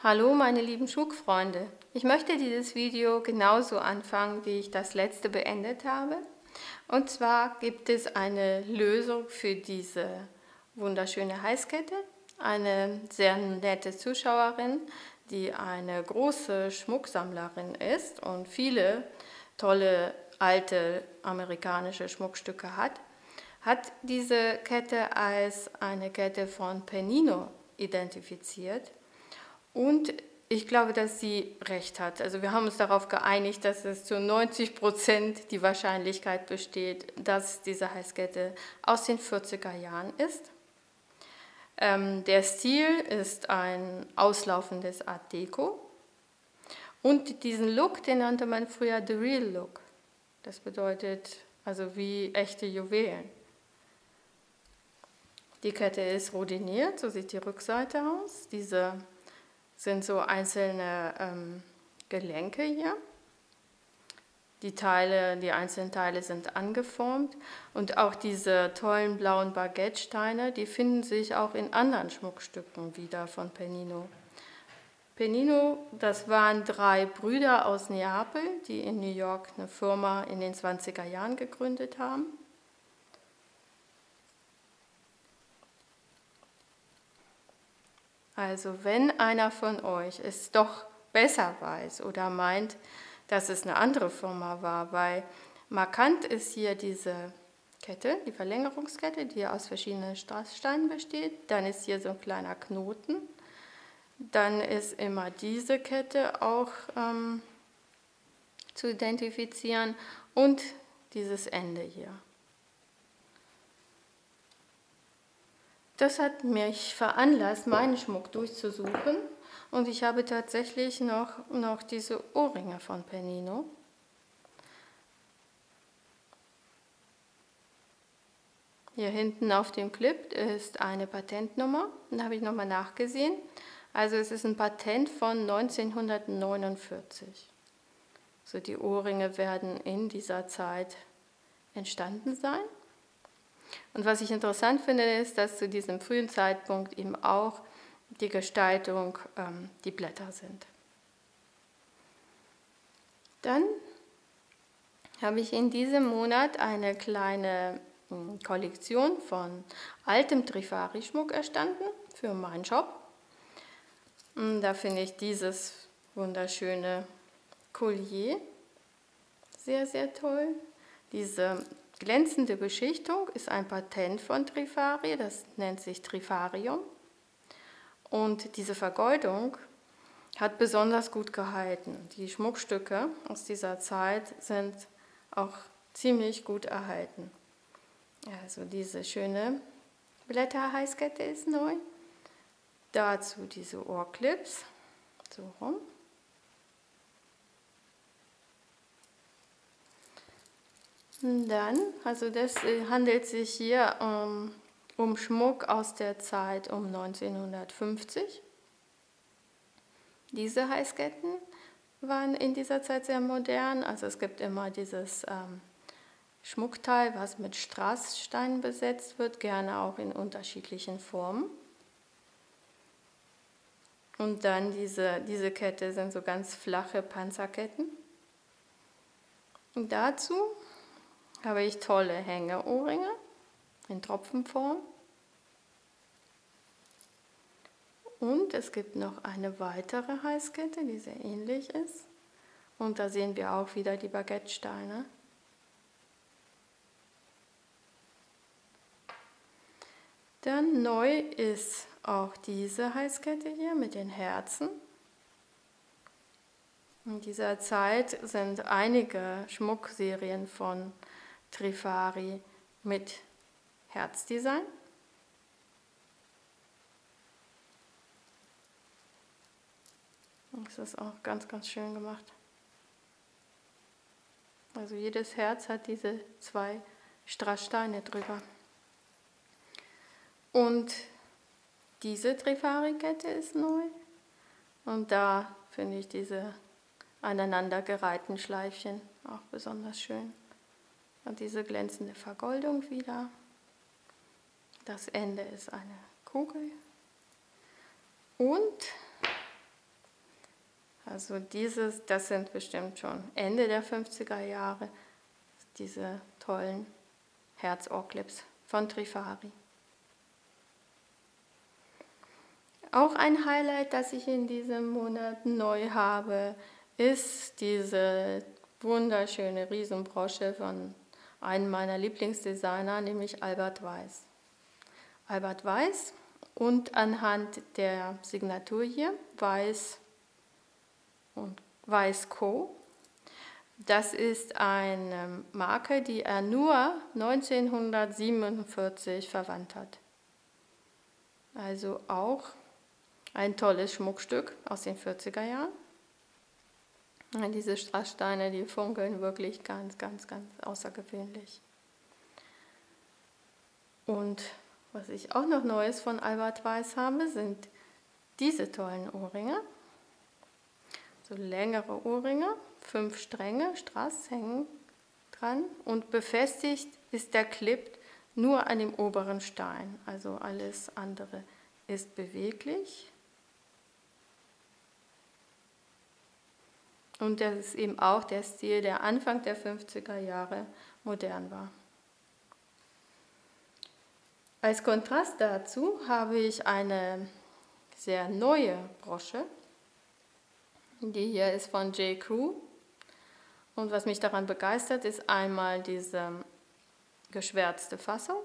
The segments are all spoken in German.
Hallo meine lieben Schmuckfreunde, ich möchte dieses Video genauso anfangen, wie ich das letzte beendet habe. Und zwar gibt es eine Lösung für diese wunderschöne Halskette. Eine sehr nette Zuschauerin, die eine große Schmucksammlerin ist und viele tolle alte amerikanische Schmuckstücke hat diese Kette als eine Kette von Pennino identifiziert. Und ich glaube, dass sie recht hat. Also wir haben uns darauf geeinigt, dass es zu 90% die Wahrscheinlichkeit besteht, dass diese Halskette aus den 40er Jahren ist. Der Stil ist ein auslaufendes Art Deco. Und diesen Look, den nannte man früher The Real Look. Das bedeutet also wie echte Juwelen. Die Kette ist rodiniert, so sieht die Rückseite aus. Diese sind so einzelne Gelenke hier. Die einzelnen Teile sind angeformt und auch diese tollen blauen Baguette-Steine, die finden sich auch in anderen Schmuckstücken wieder von Pennino. Pennino, das waren 3 Brüder aus Neapel, die in New York eine Firma in den 20er Jahren gegründet haben. Also wenn einer von euch es doch besser weiß oder meint, dass es eine andere Firma war, weil markant ist hier diese Kette, die Verlängerungskette, die aus verschiedenen Strasssteinen besteht. Dann ist hier so ein kleiner Knoten. Dann ist immer diese Kette auch zu identifizieren und dieses Ende hier. Das hat mich veranlasst, meinen Schmuck durchzusuchen und ich habe tatsächlich noch diese Ohrringe von Pennino. Hier hinten auf dem Clip ist eine Patentnummer, da habe ich nochmal nachgesehen. Also es ist ein Patent von 1949. So, die Ohrringe werden in dieser Zeit entstanden sein. Und was ich interessant finde, ist, dass zu diesem frühen Zeitpunkt eben auch die Gestaltung die Blätter sind. Dann habe ich in diesem Monat eine kleine Kollektion von altem Trifari-Schmuck erstanden für meinen Shop. Da finde ich dieses wunderschöne Collier sehr, sehr toll. Diese glänzende Beschichtung ist ein Patent von Trifari, das nennt sich Trifarium. Und diese Vergoldung hat besonders gut gehalten. Die Schmuckstücke aus dieser Zeit sind auch ziemlich gut erhalten. Also diese schöne Blätterhalskette ist neu. Dazu diese Ohrclips, so rum. Dann, also das handelt sich hier um Schmuck aus der Zeit um 1950. Diese Halsketten waren in dieser Zeit sehr modern. Also es gibt immer dieses Schmuckteil, was mit Strasssteinen besetzt wird, gerne auch in unterschiedlichen Formen. Und dann diese Kette sind so ganz flache Panzerketten. Und dazu habe ich tolle Hängeohrringe in Tropfenform. Und es gibt noch eine weitere Halskette, die sehr ähnlich ist. Und da sehen wir auch wieder die Baguette-Steine. Dann neu ist auch diese Halskette hier mit den Herzen. In dieser Zeit sind einige Schmuckserien von Trifari mit Herzdesign. Das ist auch ganz, ganz schön gemacht. Also jedes Herz hat diese 2 Strasssteine drüber. Und diese Trifari-Kette ist neu. Und da finde ich diese aneinandergereihten Schleifchen auch besonders schön. Und diese glänzende Vergoldung wieder. Das Ende ist eine Kugel. Und Also das sind bestimmt schon Ende der 50er Jahre, diese tollen Herzohrclips von Trifari. Auch ein Highlight, das ich in diesem Monat neu habe, ist diese wunderschöne Riesenbrosche von einem meiner Lieblingsdesigner, nämlich Albert Weiss. Albert Weiss und anhand der Signatur hier, Weiss und Weiss Co. Das ist eine Marke, die er nur 1947 verwandt hat. Also auch ein tolles Schmuckstück aus den 40er Jahren. Und diese Strasssteine, die funkeln wirklich ganz, ganz, ganz außergewöhnlich. Und was ich auch noch Neues von Albert Weiss habe, sind diese tollen Ohrringe. So längere Ohrringe, 5 Stränge, Strass hängen dran und befestigt ist der Clip nur an dem oberen Stein. Also alles andere ist beweglich. Und das ist eben auch der Stil, der Anfang der 50er Jahre modern war. Als Kontrast dazu habe ich eine sehr neue Brosche. Die hier ist von J. Crew. Und was mich daran begeistert, ist einmal diese geschwärzte Fassung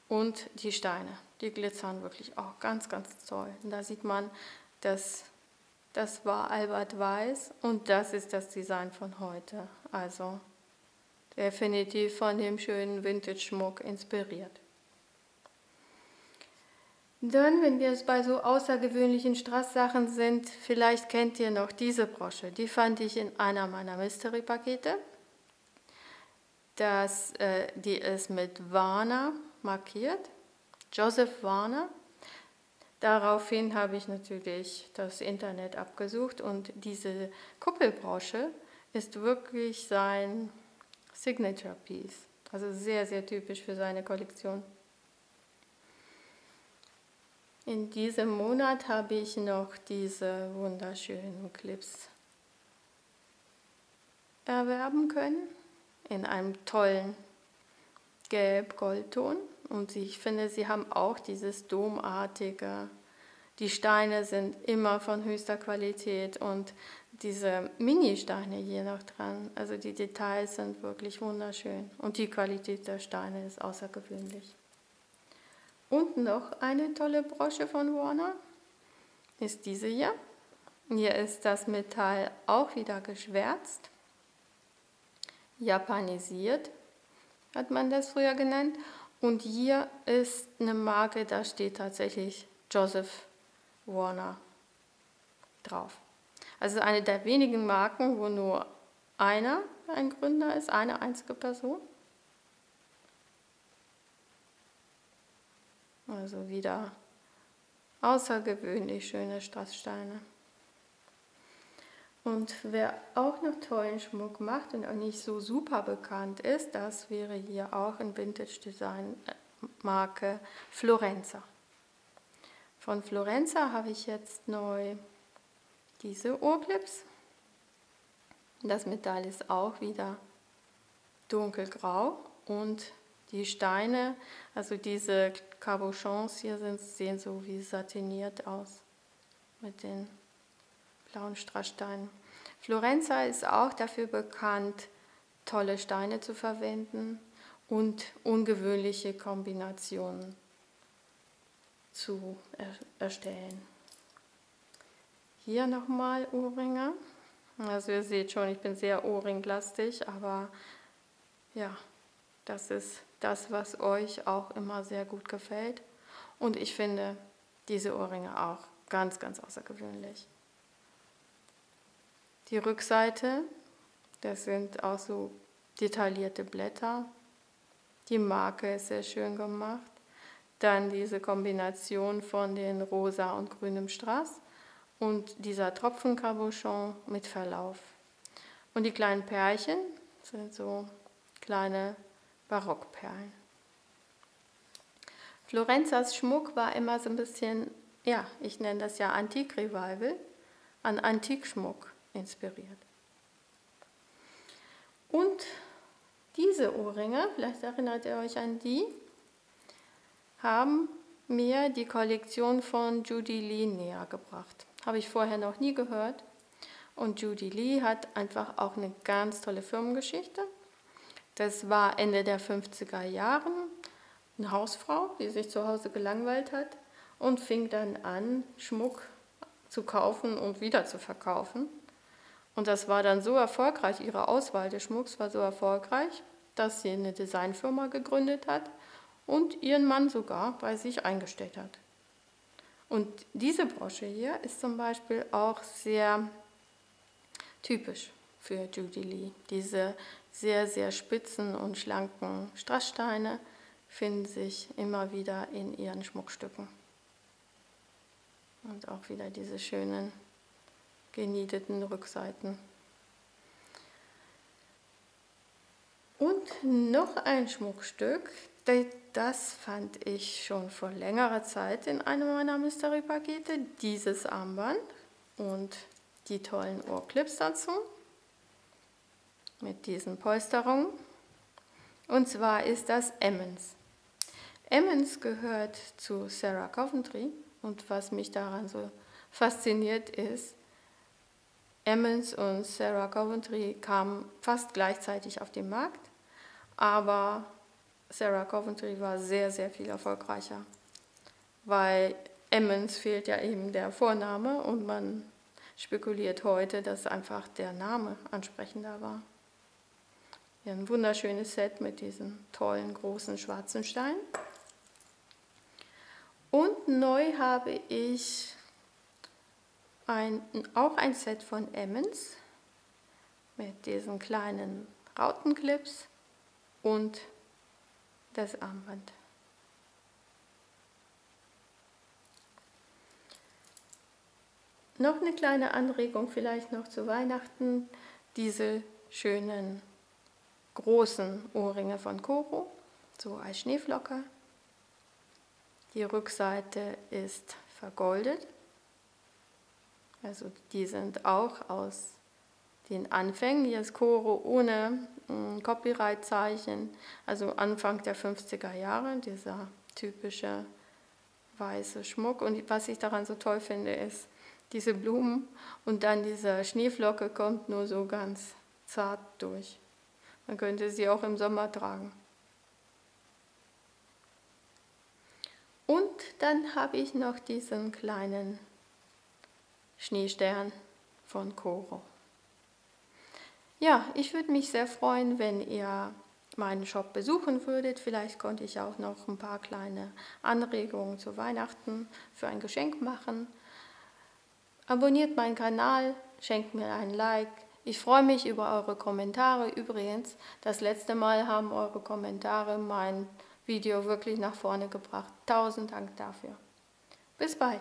und die Steine. Die glitzern wirklich auch ganz, ganz toll. Und da sieht man, dass das war Albert Weiss und das ist das Design von heute. Also definitiv von dem schönen Vintage-Schmuck inspiriert. Dann, wenn wir es bei so außergewöhnlichen Strasssachen sind, vielleicht kennt ihr noch diese Brosche. Die fand ich in einer meiner Mystery-Pakete. Die ist mit Warner markiert, Joseph Warner. Daraufhin habe ich natürlich das Internet abgesucht und diese Kuppelbrosche ist wirklich sein Signature Piece, also sehr, sehr typisch für seine Kollektion. In diesem Monat habe ich noch diese wunderschönen Clips erwerben können, in einem tollen Gelb-Goldton. Und ich finde, sie haben auch dieses Domartige. Die Steine sind immer von höchster Qualität und diese Mini-Steine hier noch dran. Also die Details sind wirklich wunderschön und die Qualität der Steine ist außergewöhnlich. Und noch eine tolle Brosche von Warner ist diese hier. Hier ist das Metall auch wieder geschwärzt, japanisiert hat man das früher genannt. Und hier ist eine Marke, da steht tatsächlich Joseph Warner drauf. Also eine der wenigen Marken, wo nur ein Gründer ist, eine einzige Person. Also wieder außergewöhnlich schöne Strasssteine. Und wer auch noch tollen Schmuck macht und auch nicht so super bekannt ist, das wäre hier auch ein Vintage-Design-Marke Florenza. Von Florenza habe ich jetzt neu diese Ohrclips. Das Metall ist auch wieder dunkelgrau und die Steine, also diese Cabochons hier sehen so wie satiniert aus mit den blauen Strasssteinen. Florenza ist auch dafür bekannt, tolle Steine zu verwenden und ungewöhnliche Kombinationen zu erstellen. Hier nochmal Ohrringe. Also ihr seht schon, ich bin sehr ohrringlastig, aber ja, das ist das, was euch auch immer sehr gut gefällt. Und ich finde diese Ohrringe auch ganz, ganz außergewöhnlich. Die Rückseite, das sind auch so detaillierte Blätter. Die Marke ist sehr schön gemacht. Dann diese Kombination von den rosa und grünem Strass und dieser Tropfencabochon mit Verlauf. Und die kleinen Perlchen sind so kleine Barockperlen. Florenzas Schmuck war immer so ein bisschen, ja, ich nenne das ja Antik-Revival. an Antikschmuck inspiriert. Und diese Ohrringe, vielleicht erinnert ihr euch an die, haben mir die Kollektion von Judy Lee näher gebracht. Habe ich vorher noch nie gehört. Und Judy Lee hat einfach auch eine ganz tolle Firmengeschichte. Das war Ende der 50er Jahre eine Hausfrau, die sich zu Hause gelangweilt hat und fing dann an, Schmuck zu kaufen und wieder zu verkaufen. Und das war dann so erfolgreich, ihre Auswahl des Schmucks war so erfolgreich, dass sie eine Designfirma gegründet hat und ihren Mann sogar bei sich eingestellt hat. Und diese Brosche hier ist zum Beispiel auch sehr typisch für Judy Lee. Diese sehr, sehr spitzen und schlanken Strasssteine finden sich immer wieder in ihren Schmuckstücken. Und auch wieder diese schönen genieteten Rückseiten. Und noch ein Schmuckstück, das fand ich schon vor längerer Zeit in einem meiner Mystery-Pakete, dieses Armband und die tollen Ohrclips dazu, mit diesen Polsterungen. Und zwar ist das Emmons. Emmons gehört zu Sarah Coventry und was mich daran so fasziniert ist, Emmons und Sarah Coventry kamen fast gleichzeitig auf den Markt, aber Sarah Coventry war sehr, sehr viel erfolgreicher, weil Emmons fehlt ja eben der Vorname und man spekuliert heute, dass einfach der Name ansprechender war. Ja, ein wunderschönes Set mit diesen tollen, großen, schwarzen Steinen. Und neu habe ich auch ein Set von Emmons mit diesen kleinen Rautenclips und das Armband. Noch eine kleine Anregung vielleicht noch zu Weihnachten, diese schönen großen Ohrringe von Coro, so als Schneeflocke. Die Rückseite ist vergoldet, also die sind auch aus den Anfängen. Hier ist Coro ohne Copyright-Zeichen, also Anfang der 50er Jahre, dieser typische weiße Schmuck. Und was ich daran so toll finde, ist diese Blumen und dann diese Schneeflocke kommt nur so ganz zart durch. Man könnte sie auch im Sommer tragen. Und dann habe ich noch diesen kleinen Schneestern von Coro. Ja, ich würde mich sehr freuen, wenn ihr meinen Shop besuchen würdet. Vielleicht konnte ich auch noch ein paar kleine Anregungen zu Weihnachten für ein Geschenk machen. Abonniert meinen Kanal, schenkt mir ein Like. Ich freue mich über eure Kommentare. Übrigens, das letzte Mal haben eure Kommentare mein Video wirklich nach vorne gebracht. 1000 Dank dafür. Bis bald.